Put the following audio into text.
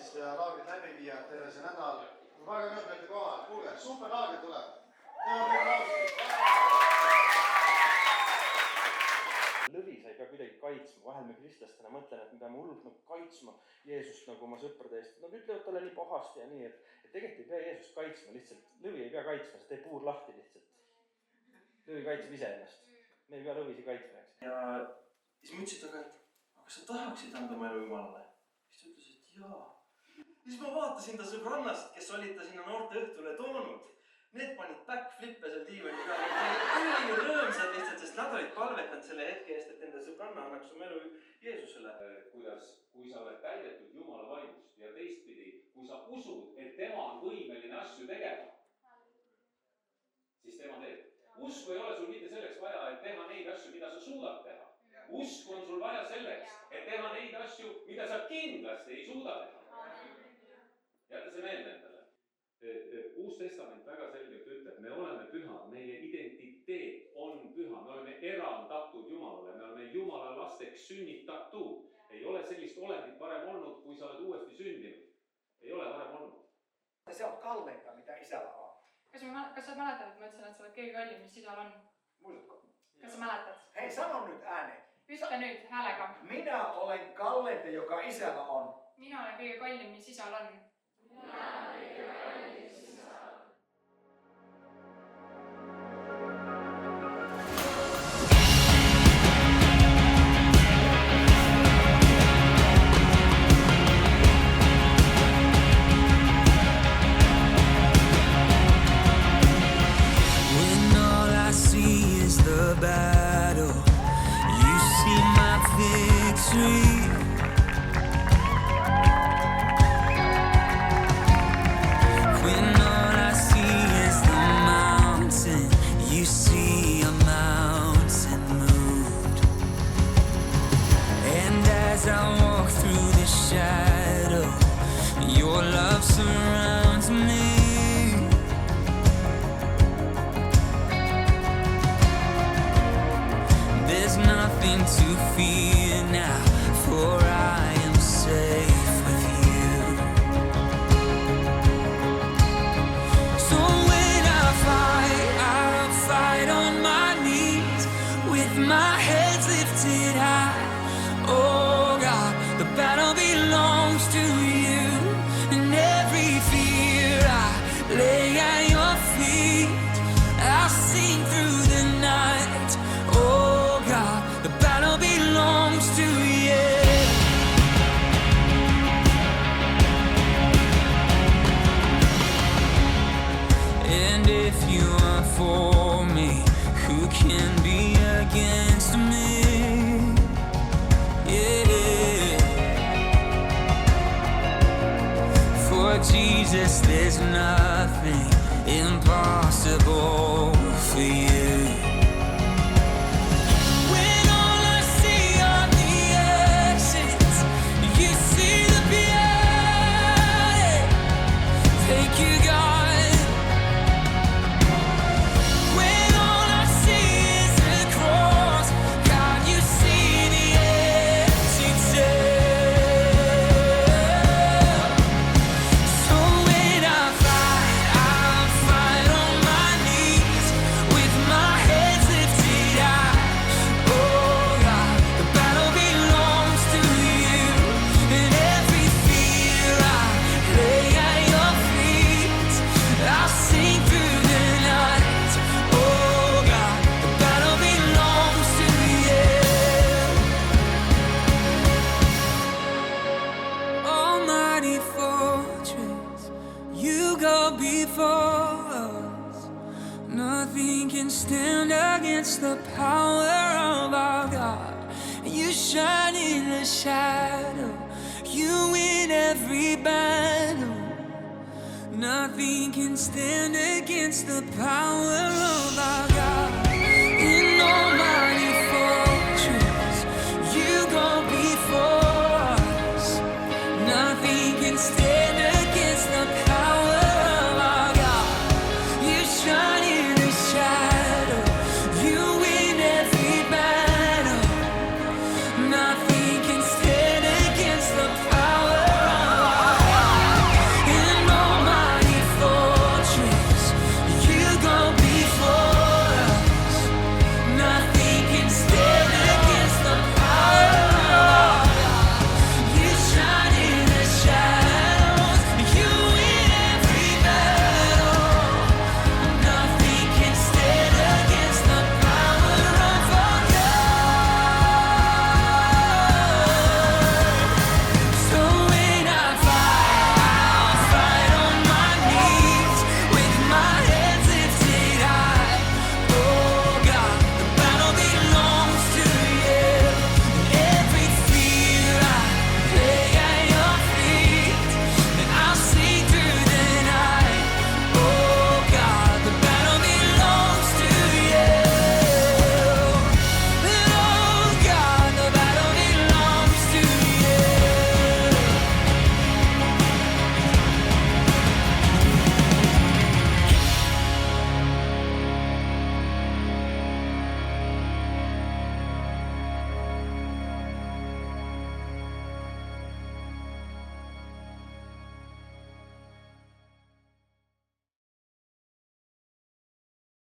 tervist ja laagrit läbi viia terve see nädal. Väga rõõm, et te kohal. Kuulge, super laagri tuleb. Lõvi sa ei pea kuidagi kaitsma. Vahel me kristlastena mõtlen, et me peame hullult kaitsma Jeesust nagu oma sõprade eest. Nad ütlevad talle nii pahasti ja nii, et tegelikult ei pea Jeesust kaitsma lihtsalt. Lõvi ei pea kaitsma, see teeb puur lahti lihtsalt. Lõvi kaitseb ise ennast. Me ei pea lõvisi kaitsma, eks. Ja siis ma ütlesin taga, et aga sa tahaksid anda oma elu Jumalale? Siis ta ütles, et jaa. Siis ma vaatasin ta sõbrannast, kes olid ta sinna noorte õhtule toonud. Need panid backflippe seal diivani peale. Need olid rõõmsad lihtsalt, sest nad olid palvetanud selle hetke eest, et enda sõbranna annaks oma elu Jeesusele. Kuidas, kui sa oled täidetud Jumala vaimust ja teistpidi, kui sa usud, et tema on võimeline asju tegema, siis tema teeb. Usku ei ole sul mitte selleks vaja, et teha neid asju, mida sa suudad teha. Usku on sul vaja selleks, et teha neid asju, mida sa kindlasti ei suuda teha. Jäta see meelde endale. Uus testament väga selgelt ütleb, me oleme pühad, meie identiteet on püha, me oleme erandatud Jumalale, me oleme Jumala lasteks sünnitatud. Ei ole sellist olendit varem olnud, kui sa oled uuesti sündinud. Ei ole varem olnud. Se on kalleita, mitä isällä on. Kas sa mäletad, et ma ütlesin, et sa oled kõige kallim, mis isal on? Muistatko? Kas sa mäletad? Hei, sano nyt ääneen. Ütle nüüd häälega. Minä olen kalleita, joka isällä on. Mina olen kõige kallim, mis isal on. Jesus, there's nothing impossible for you. When all I see are the exits, you see the beauty. Thank you, God. When all I see is the cross, God, you see the empty tomb. Stand against the power of our God. You shine in the shadow. You win every battle. Nothing can stand against the power of our God. In almighty fortress, you go before us. Nothing can stand